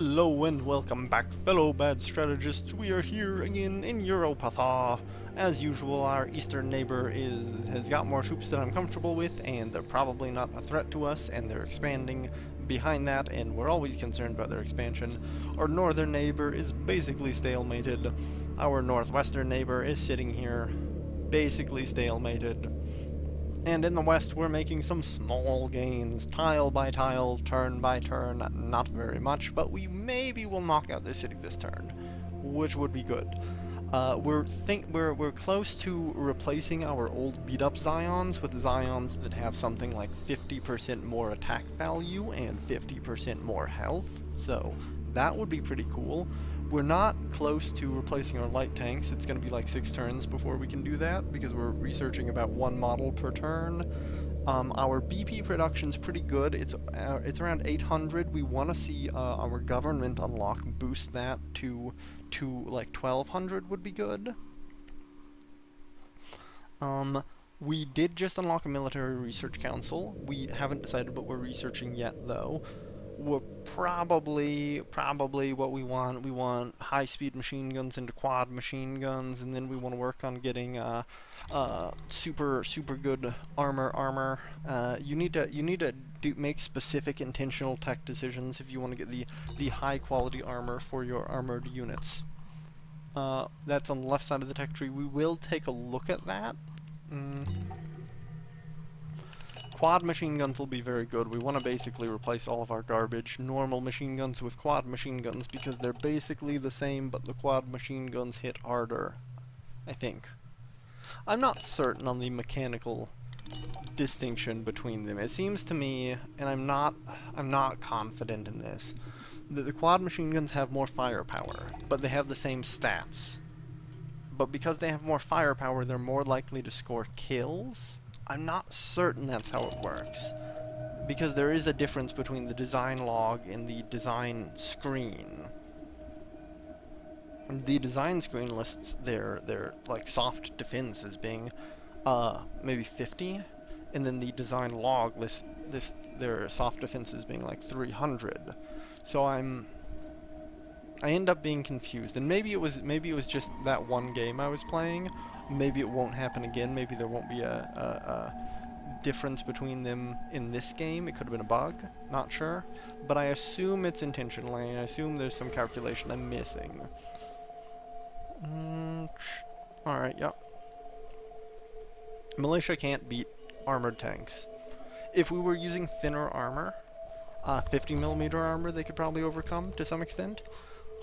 Hello and welcome back, fellow bad strategists. We are here again in Europatha. As usual, our eastern neighbor has got more troops than I'm comfortable with, and they're probably not a threat to us, and they're expanding behind that, and we're always concerned about their expansion. Our northern neighbor is basically stalemated. Our northwestern neighbor is sitting here, basically stalemated. And in the west, we're making some small gains, tile by tile, turn by turn, not very much, but we maybe will knock out this city this turn, which would be good. We're close to replacing our old beat up Zions with Zions that have something like 50% more attack value and 50% more health, so that would be pretty cool. We're not close to replacing our light tanks. It's going to be like 6 turns before we can do that, because we're researching about 1 model per turn. Our BP production's pretty good. It's around 800. We want to see our government unlock boost that to like 1200 would be good. We did just unlock a military research council. We haven't decided what we're researching yet, though. We're probably what we want high-speed machine guns into quad machine guns, and then we want to work on getting super good armor. You need to make specific intentional tech decisions if you want to get the high quality armor for your armored units. That's on the left side of the tech tree. We will take a look at that. Quad machine guns will be very good. We want to basically replace all of our garbage normal machine guns with quad machine guns, because they're basically the same, but the quad machine guns hit harder, I think. I'm not certain on the mechanical distinction between them. It seems to me, and I'm not confident in this, that the quad machine guns have more firepower, but they have the same stats. But because they have more firepower, they're more likely to score kills. I'm not certain that's how it works, because there is a difference between the design log and the design screen. The design screen lists their like soft defense as being maybe 50, and then the design log lists their soft defense as being like 300. So I end up being confused, and maybe it was just that one game I was playing. Maybe it won't happen again. Maybe there won't be a difference between them in this game. It could have been a bug. Not sure. But I assume it's intentional, and I assume there's some calculation I'm missing. Alright, yep. Militia can't beat armored tanks. If we were using thinner armor, 50mm armor they could probably overcome to some extent.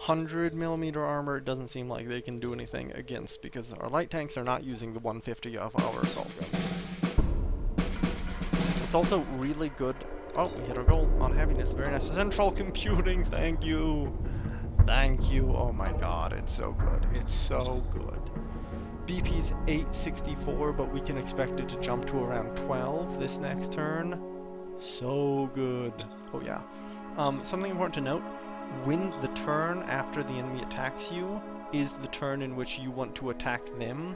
100mm armor doesn't seem like they can do anything against, because our light tanks are not using the 150 of our assault guns. It's also really good. Oh, we hit our goal on happiness. Very nice. Central computing, thank you. Thank you. Oh my god, it's so good. It's so good. BP's 864, but we can expect it to jump to around 12 this next turn. So good. Oh yeah. Something important to note. When the turn after the enemy attacks you is the turn in which you want to attack them,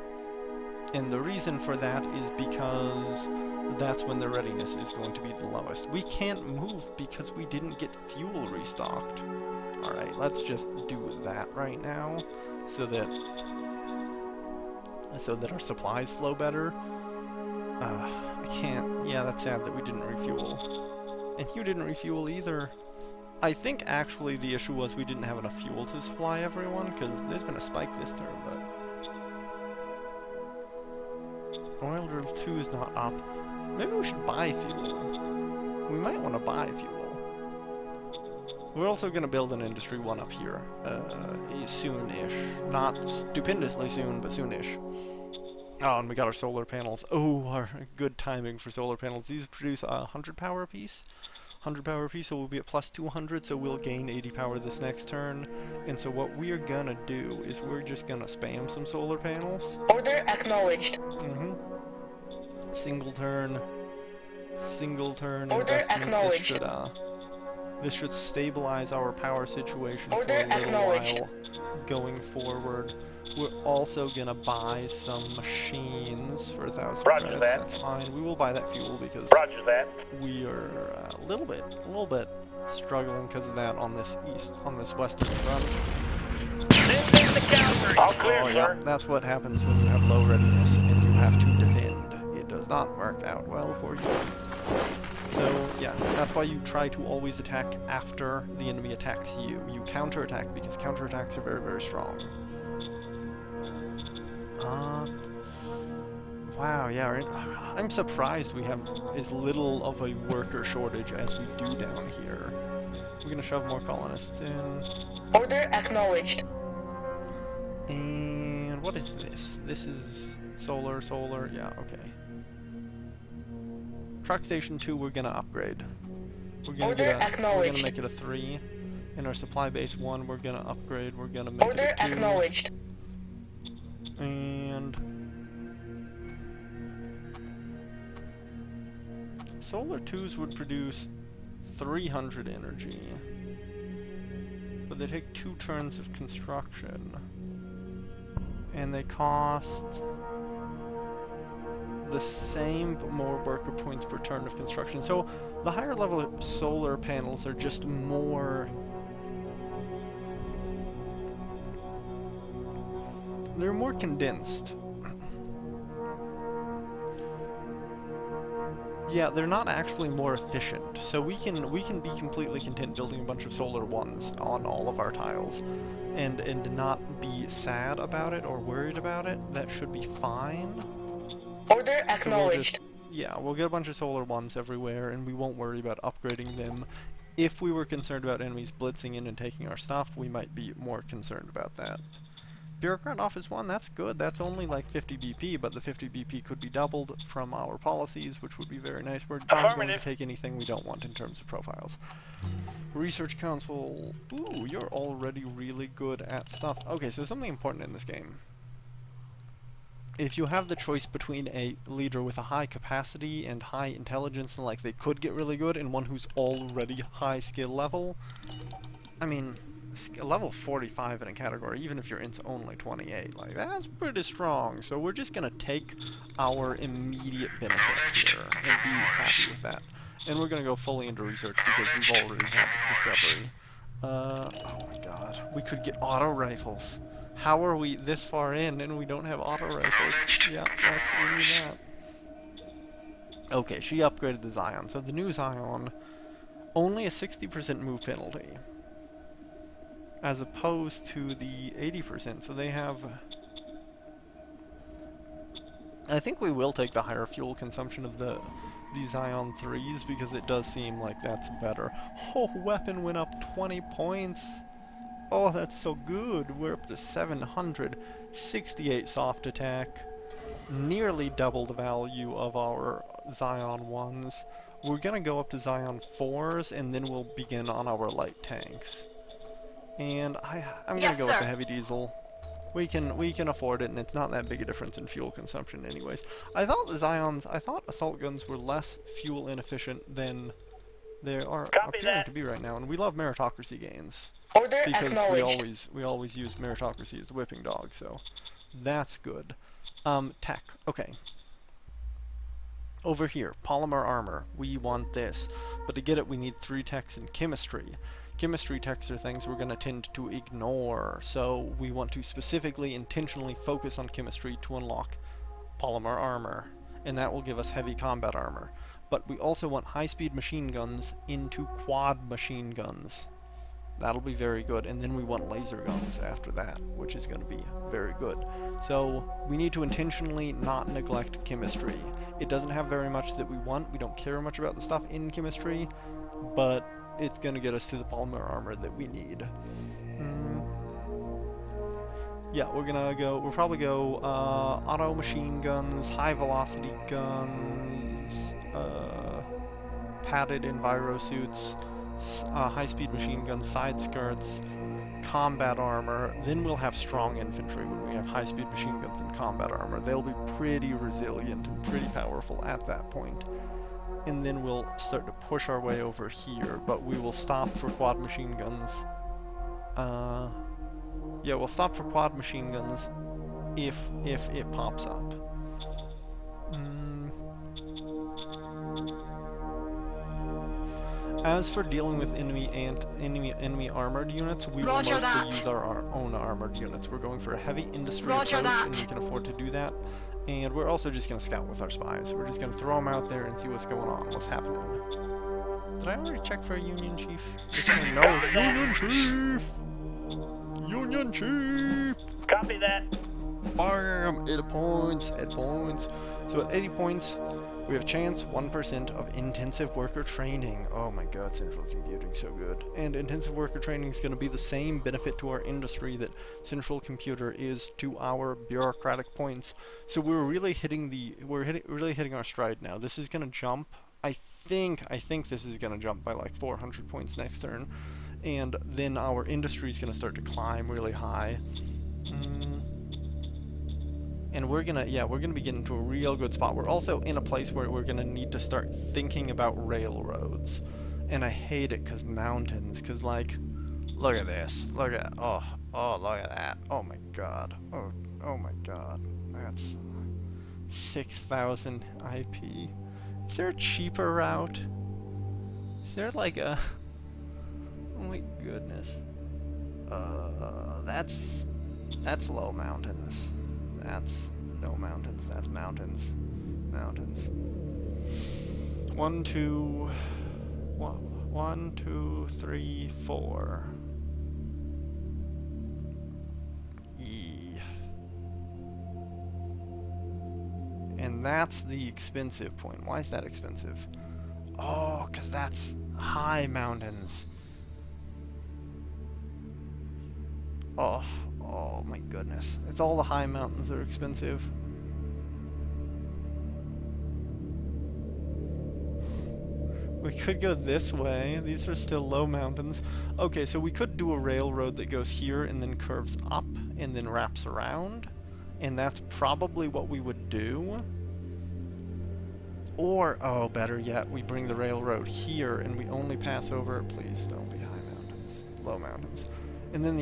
and the reason for that is because that's when their readiness is going to be the lowest. We can't move because we didn't get fuel restocked. Alright, let's just do that right now so that our supplies flow better. I can't. Yeah, that's sad that we didn't refuel. And you didn't refuel either. I think actually the issue was we didn't have enough fuel to supply everyone, because there's been a spike this turn, but oil drill 2 is not up. Maybe we should buy fuel. We might want to buy fuel. We're also going to build an Industry 1 up here, soon-ish. Not stupendously soon, but soon-ish. Oh, and we got our solar panels. Oh, our good timing for solar panels. These produce 100 power apiece. 100 power apiece, so we'll be at plus 200, so we'll gain 80 power this next turn. And so what we're gonna do is we're just gonna spam some solar panels. Order acknowledged. Single turn. Order acknowledged. Should This should stabilize our power situation Order for a little acknowledged. while going forward. We're also gonna buy some machines for 1,000 Roger credits. that. That's fine. We will buy that fuel because Roger that. we are a little bit struggling because of that on this western front. Send in the cavalry. All clear, Oh sir. yeah, that's what happens when you have low readiness and you have to defend. It does not work out well for you. So yeah, that's why you try to always attack after the enemy attacks you. You counterattack because counterattacks are very, very strong. Wow, yeah, I'm surprised we have as little of a worker shortage as we do down here. We're gonna shove more colonists in. Order acknowledged. And what is this? This is solar, yeah, okay. Truck Station 2 we're gonna upgrade. We're gonna Order acknowledged. make it a 3. And our Supply Base 1 we're gonna upgrade, we're gonna make Order it a 2. acknowledged. And Solar 2s would produce 300 energy. But they take 2 turns of construction. And they cost the same but more worker points per turn of construction. So the higher level solar panels are just more... they're more condensed. Yeah, they're not actually more efficient. So we can be completely content building a bunch of solar ones on all of our tiles and not be sad about it or worried about it. That should be fine. Order So acknowledged. we'll get a bunch of solar ones everywhere and we won't worry about upgrading them. If we were concerned about enemies blitzing in and taking our stuff, we might be more concerned about that. Bureaucrat Office 1, that's good. That's only like 50 BP, but the 50 BP could be doubled from our policies, which would be very nice. We're not going to take anything we don't want in terms of profiles. Research Council. Ooh, you're already really good at stuff. Okay, so something important in this game. If you have the choice between a leader with a high capacity and high intelligence, and like they could get really good, and one who's already high skill level, I mean... level 45 in a category, even if your int's only 28, like that's pretty strong. So we're just gonna take our immediate benefits here and be happy with that. And we're gonna go fully into research because we've already had discovery. Oh my god, we could get auto rifles. How are we this far in and we don't have auto rifles? Yeah, that's really that. Okay, she upgraded the Zion. So the new Zion, only a 60% move penalty, as opposed to the 80%, so they have... I think we will take the higher fuel consumption of the Zion 3s, because it does seem like that's better. Oh, weapon went up 20 points! Oh, that's so good! We're up to 768 soft attack, nearly double the value of our Zion 1s. We're gonna go up to Zion 4s, and then we'll begin on our light tanks. And I'm gonna go with the heavy diesel. We can afford it, and it's not that big a difference in fuel consumption anyways. I thought assault guns were less fuel inefficient than they are appearing to be right now, and we love meritocracy gains. Order Because acknowledged. we always use meritocracy as the whipping dog, so that's good. Tech. Okay. Over here, polymer armor. We want this. But to get it, we need 3 techs in chemistry. Chemistry techs are things we're going to tend to ignore, so we want to specifically, intentionally focus on chemistry to unlock polymer armor, and that will give us heavy combat armor. But we also want high-speed machine guns into quad machine guns. That'll be very good, and then we want laser guns after that, which is going to be very good. So we need to intentionally not neglect chemistry. It doesn't have very much that we want. We don't care much about the stuff in chemistry, but it's going to get us to the polymer armor that we need. Yeah, we'll probably go auto machine guns, high velocity guns, padded enviro suits, high speed machine guns, side skirts, combat armor. Then we'll have strong infantry when we have high speed machine guns and combat armor. They'll be pretty resilient and pretty powerful at that point. and then we'll start to push our way over here, but we will stop for quad machine guns. Yeah, we'll stop for quad machine guns if it pops up. As for dealing with enemy armored units, we will Roger mostly that. use our own armored units. We're going for a heavy industry Roger approach, that. and we can afford to do that. And we're also just gonna scout with our spies. We're just gonna throw them out there and see what's going on, what's happening. Did I already check for a Union Chief? No, Union Chief! Union Chief! Copy that. Bam! 80 points, 8 points. So at 80 points, we have chance 1% of intensive worker training. Oh my god, central computing, so good. And intensive worker training is going to be the same benefit to our industry that central computer is to our bureaucratic points. So we're really hitting really hitting our stride now. This is going to jump. I think this is going to jump by like 400 points next turn. And then our industry is going to start to climb really high. And we're gonna be getting to a real good spot. We're also in a place where we're gonna need to start thinking about railroads. And I hate it because mountains, because like, look at this. Look at, oh, look at that. Oh my god. Oh my god. That's 6,000 IP. Is there a cheaper route? Is there like a, oh my goodness. That's low mountains. That's no mountains, that's mountains. Mountains. 1, 2, 3, 4. E. And that's the expensive point. Why is that expensive? Oh, because that's high mountains. Oh my goodness. It's all the high mountains that are expensive. We could go this way. These are still low mountains. Okay, so we could do a railroad that goes here and then curves up and then wraps around. And that's probably what we would do. Or, oh, better yet, we bring the railroad here and we only pass over. Please don't be high mountains. Low mountains. And then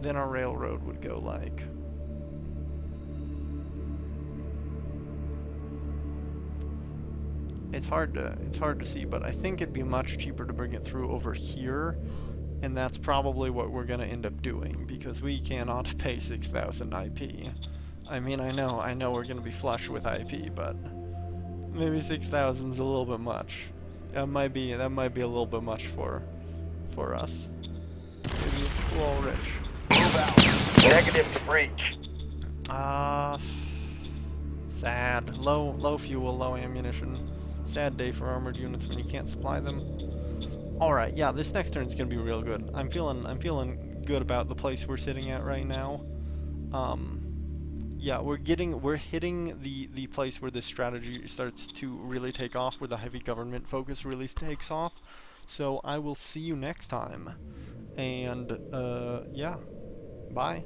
then our railroad would go like it's hard to see, but I think it'd be much cheaper to bring it through over here, and that's probably what we're gonna end up doing because we cannot pay 6,000 IP. I mean, I know we're gonna be flush with IP, but maybe 6,000 is a little bit much. That might be a little bit much for us. Maybe we're all rich. Move out. Negative to breach. Sad. Low fuel, low ammunition. Sad day for armored units when you can't supply them. Alright, yeah, this next turn is gonna be real good. I'm feeling good about the place we're sitting at right now. Yeah, we're hitting the place where this strategy starts to really take off, where the heavy government focus really takes off. So I will see you next time. And yeah, bye.